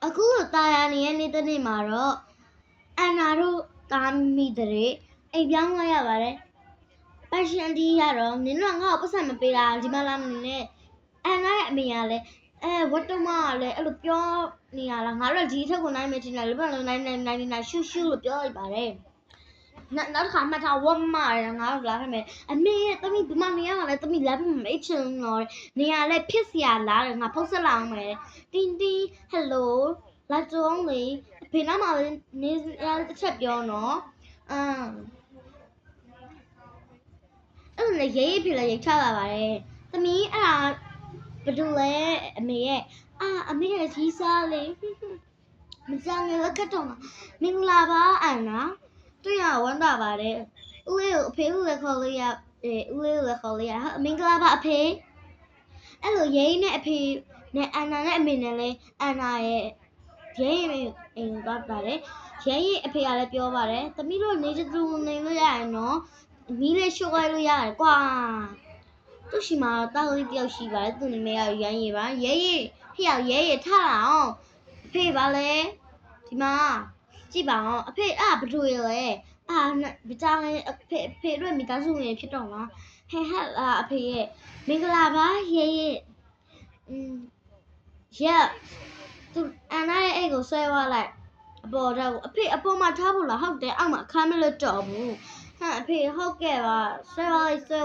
အခုတာယာနေရဲ့နေ့တစ်နေ့မှာတော့အန်နာတို့တာမိတဲ့အိမ်ပြောင်းသွားရပါတယ်ပတ်ရှင်တီးရတော့နင်တို့ကငါ့ကိုပတ်စံမပေးတာဒီမှာလာမနေနဲ့အန်နာရဲ့အမေကလည်းဝတ်တမကလည်းအဲ့လိုပြောနေရလားငါတို့ဒီထက်ကိုနိုင်မယ်ထင်တယ်လို့ဘာလို့နိုင်ရှူရှူလို့ပြောလိုက်ပါတယ်နောက်တစ်ခါမှတ်ထားဝတ်မရငါတို့လာခဲ့မယ်အမေရဲ့တမီဒီမှာနေရမှာလဲတမီလာပြီးမချင်တော့နေရလဲဖြစ်စရာလားငါဖုတ်ဆက်လာအောင်မယ်တင်းတင်းဟယ်လိုလာကြုံလေဖေနာမှာနေရတစ်ချက်ပြောနော်အဲ့လေရေးပြလဲရိတ်ချလာပါတယ်သမီးအဲ့ဒါဘယ်လိုလဲအမေရဲ့အမေရဲ့ကြီးစားလေမကြောင်ရလက်ကတော့မင်္ဂလာပါအန်နာတွေ့ရဝမ်းသာပါတယ်ဦးလေးကိုအဖေဦးလည်းခေါ်လို့ရဦးလေးကိုလည်းခေါ်လို့ရမင်္ဂလာပါအဖေအဲ့လိုရေးနဲ့အဖေနဲ့အန်နာနဲ့အမေနဲ့လဲအန်နာရဲ့ရေးအိမ်သွားပါတယ်ရေးအဖေကလည်းပြောပါတယ်သမီးတို့နေချတူနေလို့ရရင်နော်မီးလေးရှို့လိုက်လို့ရတယ်ကွာသူရှိမှာတောက်လေးတယောက်ရှိပါတယ်သူနာမည်ကရမ်းရည်ပါရေးဖျောက်ရေးထလာအောင်အဖေပါလေဒီမှာကြည့်ပါအောင်အဖေဘယ်လိုလဲဗကြောင်အဖေတို့မိသားစုဝင်ဖြစ်တော့မှာဟဲ့အဖေရဲ့မင်္ဂလာပါရေးသူအန်နာရဲ့အိတ်ကိုဆွဲသွားလိုက်အပေါ်တော့အဖေအပေါ်မှာထားဖို့လားဟုတ်တယ်အောက်မှာအခန်းမလို့တော့ဘူးအဖေဟုတ်ကဲ့ပါဆွဲ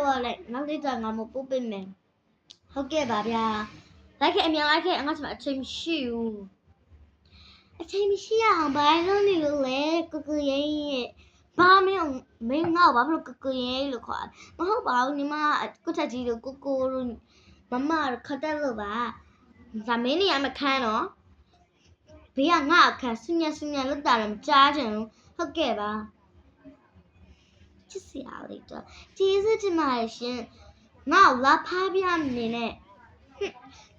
သွားလိုက်နောက်လေးတော့ငါမပို့ပေးမယ်ဟုတ်ကဲ့ပါဗျာလိုက်ခဲ့အမြန်လိုက်ခဲ့ငါ့မှာအချိန်မရှိဘူးအချိန်မရှိအောင်ဘာလို့နေလို့လဲကိုရဲ့ဘာမင်းငါ့ဘာလို့ကိုရဲ့လို့ခေါ်မဟုတ်ပါဘူးညီမကိုထက်ကြီးတို့ကိုတို့မမခတ်တယ်လို့ပါဒါမင်းနေရမခန်းတော့ဘေးကငါအခန်းဆူညံလောက်တာလည်းမကြားချင်ဘူးဟုတ်ကဲ့ပါချစ်စရာလေးတော့ကျေးဇူးတင်ပါတယ်ရှင်ငါ့လာဖားပြနေနဲ့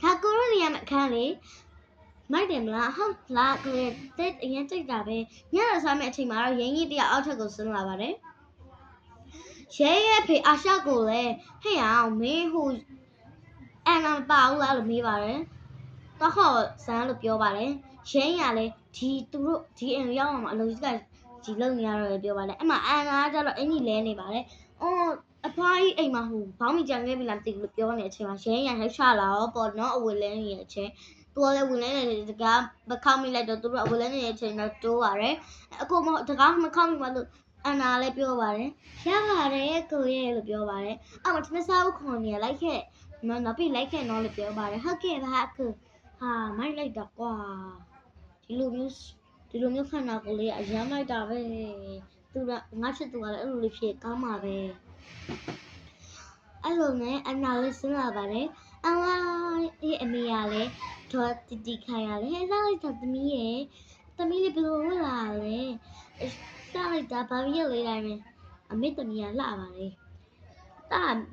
ဒါကိုရနေရမခန်းလေမိုက်တယ်မလားဟုတ်လားကိုရဲ့တဲ့အရင်ကြိတ်တာပဲညရစားမယ့်အချိန်မှာတော့ရင်းကြီးတယောက်အောက်ထပ်ကိုဆင်းလာပါတယ်ရဲရဲ့ဖေအာရှကိုလည်းဟဲ့အောင်မင်းဟိုအန်နာမပါဘူးလားလို့မေးပါတယ်တော့ဟောဇန်လို့ပြောပါတယ်ရဲရလည်းသူတို့ဒီအိမ်ရောက်အောင်အလုပ်ကြီးကဒီလုံနေရတော့ပြောပါတယ်အဲ့မှာအန်နာကကျတော့အင်ကြီးလဲနေပါတယ်အဖွားကြီးအိမ်မှာဟိုဘောင်းမီကြံခဲ့ပြီလားမသိဘူးလို့ပြောနေတဲ့အချိန်မှာရဲရဟိုက်ချလာတော့ပေါ့နော်အဝယ်လဲနေတဲ့အချိန်သူကလည်းဝင်လဲနေတကားမခောက်မိလိုက်တော့သူတို့အဝယ်လဲနေတဲ့အချိန်တော့တိုးပါတယ်အခုမတကားမခောက်မိမှလို့အန်နာလည်းပြောပါတယ်ရပါတယ်ကိုရဲ့လို့ပြောပါတယ်မထမစားဘူးခေါ်နေလိုက်ခဲ့နော်ပြီးလိုက်ခဲ့နော်လို့ပြောပါတယ်ဟုတ်ကဲ့ပါအခုမိုက်လိုက်တော့ကွာဒီလိုမျိုးခန္ဓာကိုယ်လေးအရမ်းလိုက်တာပဲသူကငါချစ်သူကလည်းအဲ့လိုလေးဖြစ်ကောင်းပါပဲအဲ့လိုနဲ့အနာလေးစဉ်းလာပါတယ်အန်လာရဲ့အမေကလည်းတော့တီခိုင်ရတယ်ဟဲ့လိုက်တာသမီးလေးဘယ်လိုဝင်လာလဲစားလိုက်တာဘာဖြစ်လဲတိုင်းမယ်အမေသမီးကလှပါလေ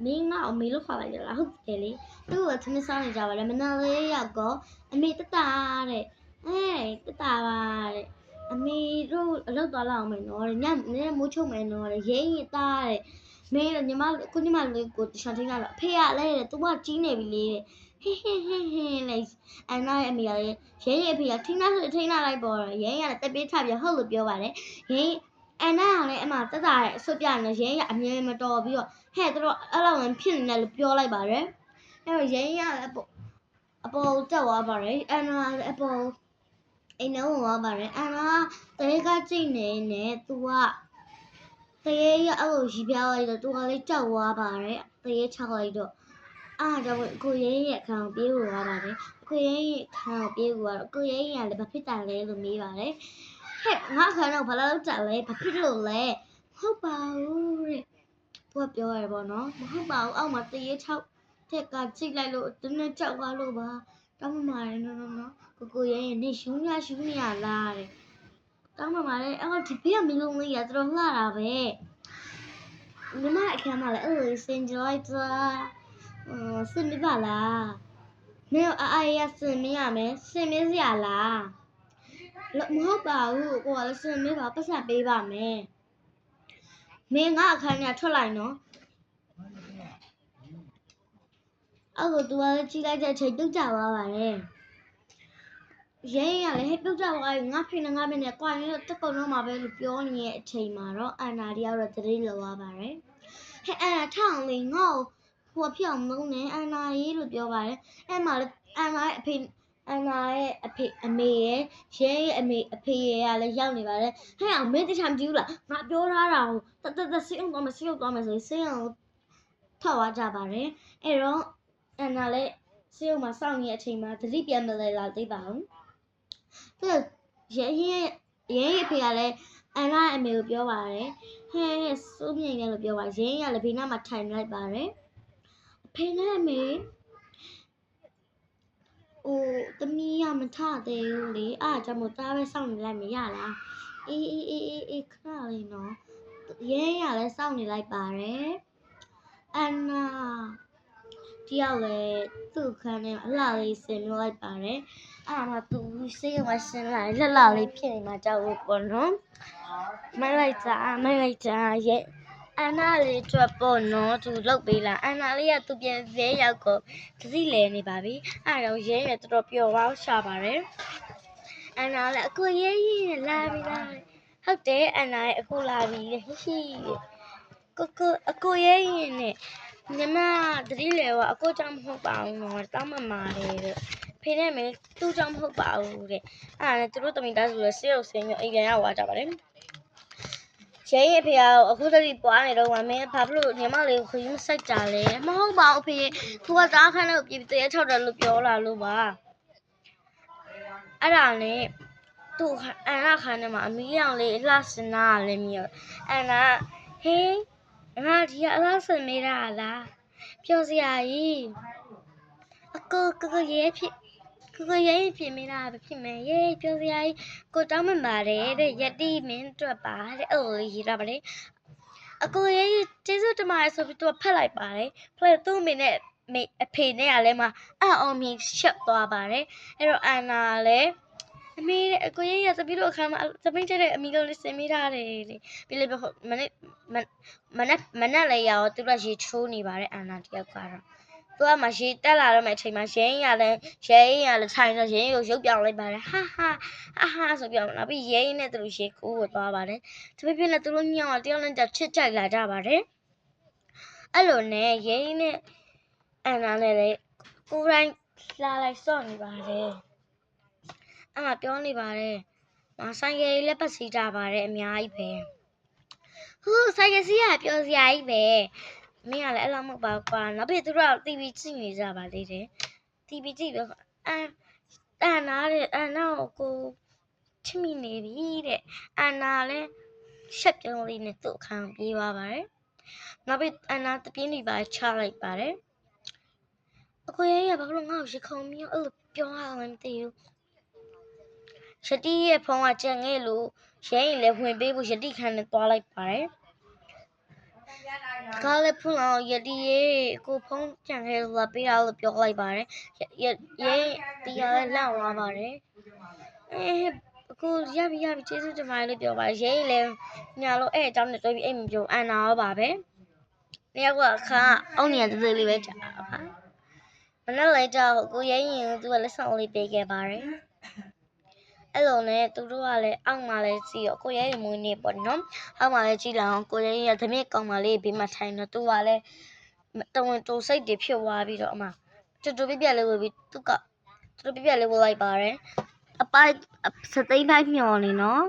မင်းငါအမေလို့ခေါ်လိုက်ရလားဟုတ်တယ်လေသူ့ကိုသမီးစားနေကြပါလေမနာလေးရောက်ကောအမေတတဲ့တပါတဲ့အမေတို့အလုပ်သွားလောက်မယ်နော်ညနေမိုးချုံမယ်နော်ရင်းရင်သားတဲ့မင်းညီမလေးကိုတခြားထိန်းလာတော့အဖေကလည်းသူကကြီးနေပြီလေဟင်းလေအန်နာရဲ့အမေကလည်းရင်းရဲ့အဖေကထိန်းလာလိုက်ပေါ်ရင်းရလည်းတက်ပြေးထပြဟုတ်လို့ပြောပါတယ်ရင်းအန်နာကလည်းအမတက်တာရဲ့အဆွပြနေရင်းရအမြဲမတော်ပြီးတော့ဟဲ့တို့အဲ့လိုဝင်ဖြစ်နေတယ်လို့ပြောလိုက်ပါတယ်အဲ့တော့ရင်းရလည်းအပေါ်တက်သွားပါတယ်အန်နာလည်းအပေါ်အိမ်လုံးဝင်သွားပါတယ်အန်နာတရေကကြိတ်နေနဲ့သူကတရေရအဲ့လိုရီပြလိုက်တော့သူကလည်းကြောက်သွားပါတယ်တရေချလိုက်တော့တော့ကိုရင်းရဲ့ခံကိုပြေးဝင်သွားပါတယ်ကိုရင်းရဲ့ခံကိုပြေးဝင်တော့ကိုရင်းရလည်းဘာဖြစ်တာလဲလို့မေးပါတယ်ဟဲ့ငါခံတော့ဘာလို့ကြောက်လဲဘာဖြစ်လို့လဲဟုတ်ပါဘူးတဲ့သူကပြောရတယ်ပေါ့နော်မဟုတ်ပါဘူးအောက်မှာတရေ6ထက်ကကြိတ်လိုက်လို့တနေ့ကြောက်သွားလို့ပါတောင်းမှရတယ်နော်ကိုရင်းနေရှူးနေရလားတဲ့တောင်းမှရတယ်ဒီဘေးကမလုံးလေးရတော်လှတာပဲညီမအခန်းမှာလည်းအဲ့လိုစင်ကြလိုက်တာစင်မပါလားမင်းရစင်မရမယ်စင်မစရာလားမဟုတ်ပါဘူးကိုကလည်းစင်မပါပတ်စံပေးပါမယ်မင်းငါအခန်းကထွက်လိုက်နော်အဲ့လိုသူကလည်းကြည့်လိုက်တဲ့အချိန်တုတ်ကြသွားပါတယ် ရဲရလေဟဲ့ပြုတ်ကြသွားပြီငါဖေနဲ့ငါမင်းနဲ့ကွာရင်တော့တက်ကုန်တော့မှာပဲလို့ပြောနေတဲ့အချိန်မှာတော့အန်နာတယောက်တော့တတိလောသွားပါတယ်ဟဲ့အန်နာထောင်လေငါ့ကိုဟိုဖြစ်အောင်မလုပ်နဲ့အန်နာရေးလို့ပြောပါတယ်အဲ့မှာအန်နာရဲ့အဖေအန်နာရဲ့အမေရဲ့ရဲရဲ့အဖေရဲ့ကလည်းရောက်နေပါတယ်ဟဲ့အောင်မင်းတခြားမကြည့်ဘူးလားငါပြောထားတာကိုတဆေးအောင်သွားမယ်ဆေးအောင်သွားမယ်ဆိုရင်ဆေးအောင်ထောက်သွားကြပါတယ်အဲ့တော့အန်နာလည်းဆေးအောင်မှာစောင့်နေတဲ့အချိန်မှာတတိပြန်မလဲလာသေးပါဘူးသူရဲအဖေကလည်းအန်နာအမေကိုပြောပါတယ်ဟဲ့စိုးမြင်တယ်လို့ပြောပါရဲကလည်းဘေးနားမှာထိုင်လိုက်ပါတယ်အဖေနဲ့အမေသမီးရမထသေးဘူးလေအားကြောင့်မို့သားပဲစောင့်နေလိုက်မရလားအေးခဏလေးနော်ရဲရလည်းစောင့်နေလိုက်ပါတယ်အန်နာတယောက်လည်းသူ့ခန်းထဲအလှလေးဆင်မျိုးလိုက်ပါတယ်အဲ့မှာသူစိတ်ကဆင်းလာလှလှလေးဖြစ်နေမှကြောက်လို့ပေါ့နော်မိုက်လိုက်ကြရဲ့အန်နာလေးထွက်ပေါ့နော်သူလုတ်ပေးလာအန်နာလေးကသူပြန်ဇဲရောက်ကိုသတိလဲနေပါပြီအဲ့တော့ရဲရတော်တော်ပျော်သွားရှာပါတယ်အန်နာလည်းအခုရဲကြီးလာပြီလားဟုတ်တယ်အန်နာရဲ့အခုလာပြီဟိကိုအခုရဲကြီးနဲ့ညီမသတိလဲကအကိုကြောင့်မဟုတ်ပါဘူးနော်တောင်းမမာတယ်တဲ့ဖေနဲ့မေသူ့ကြောင့်မဟုတ်ပါဘူးတဲ့အဲ့ဒါနဲ့သူတို့တမိသားစုလည်းဆေးရုံဆင်းပြီးအိမ်ပြန်ရောက်သွားကြပါတယ်ရဲရဲ့ဖေကအခုတည်းပွားနေတော့မင်းဘာဖြစ်လို့ညီမလေးကိုခရီးမစိုက်ကြလဲမဟုတ်ပါဘူးဖေသူကသားခန်းနဲ့ပြေးတရေထောက်တယ်လို့ပြောလာလို့ပါအဲ့ဒါနဲ့သူ့အန်နာခန်းထဲမှာအမီးရောင်လေးအလှစင်နာလည်းမြည်အန်နာဟင်းငါဒီကအလှစင်မေးတာလားပြောစရာကြီးအကိုရဲဖြစ်မိလားဖြစ်မယ်ရေးပြောစရာကြီးကိုတောင်းမှပါတယ်တဲ့ယတိမင်းတွေ့ပါတဲ့ရေးတာပါလေအကိုရဲကျေးဇူးတင်ပါတယ်ဆိုပြီးသူကဖတ်လိုက်ပါတယ်ဖတ်သူ့အမေနဲ့အဖေနဲ့ကလည်းမအောင်မြင်ရှက်သွားပါတယ်အဲ့တော့အန်နာလည်းအမေအကိုရဲသမီးတို့အခန်းမှာသမီးတဲ့အမီလုံးလေးဆင်မိထားတယ်လေပြီးလေမနဲ့လည်းရအောင်သူကရေချိုးနေပါတယ်အန်နာတယောက်ကတော့သူကမှရေတက်လာတော့မှအချိန်မှာရဲရင်ကလည်းထိုင်တော့ရဲကိုရုပ်ပြောင်းလိုက်ပါတယ်ဟာဆိုပြောင်းလာပြီးရဲရင်နဲ့သူတို့ရေကိုးကိုသွားပါတယ်တပြည့်ပြည့်နဲ့သူတို့ညောင်းတယောက်နဲ့တယောက်ချစ်ကြိုက်လာကြပါတယ်အဲ့လိုနဲ့ရဲရင်နဲ့အန်နာနဲ့လည်းကိုယ်တိုင်လာလိုက်စော့နေပါတယ်အဲ့မှာပြောနေပါတယ်ဆိုင်ကယ်လည်းပတ်စီးကြပါတယ်အများကြီးပဲဆိုင်ကယ်စီးရပြောစရာကြီးပဲမင်းကလည်းအဲ့လိုမဟုတ်ပါဘူးကွာနောက်ပြီးသူတို့က TV ကြည့်နေကြပါသေးတယ် TV ကြည့်တော့အန်နာကိုချစ်မိနေပြီတဲ့အန်နာလည်းရှက်ပြုံးလေးနဲ့သူ့အခန်းပြေးသွားပါတယ်နောက်ပြီးအန်နာတပြင်းနေပါချလိုက်ပါတယ်အကိုရဲ့ဘာလို့ငါ့ကိုရခုံပြီးအဲ့လိုပြောရအောင်မသိဘူးရှတိရဲ့ဖုန်းကကြံခဲ့လို့ရဲရင်လည်းဝင်ပေးဖို့ရှတိခန်းနဲ့သွားလိုက်ပါတယ်ကားလည်းဖွင့်အောင်ယတိရဲ့ကိုဖုန်းကြံခဲ့လို့ပေးရလို့ပြောလိုက်ပါတယ်ရဲတရားလည်းလောက်သွားပါတယ်ကိုရပြီကျေးဇူးတင်ပါတယ်လို့ပြောပါတယ်ရဲရင်လည်းညာလို့အဲ့အကြောင်းနဲ့တွဲပြီးအိမ်မပြောအန်နာရောပါပဲနှစ်ယောက်ကအခါအုံနေသေးလေးပဲကြာပါမနေ့လိုက်တော့ကိုရဲရင်သူကလက်ဆောင်လေးပေးခဲ့ပါတယ်အဲ့လိုနဲ့သူတို့ကလည်းအောက်မှာလည်းကြည့်ရောကိုရဲရင်မွေးနေပေါ့နော်အောက်မှာလည်းကြည့်လာအောင်ကိုရဲရင်သမီးကောင်မလေးဘေးမှာထိုင်တော့သူကလည်းတဝင်တူစိတ်တွေဖြစ်သွားပြီးတော့အမတူပြလေးဝေပြီးသူကတူပြလေးဝေလိုက်ပါတယ်အပိုက်စသိန်းပိုင်းမျော်နေနော်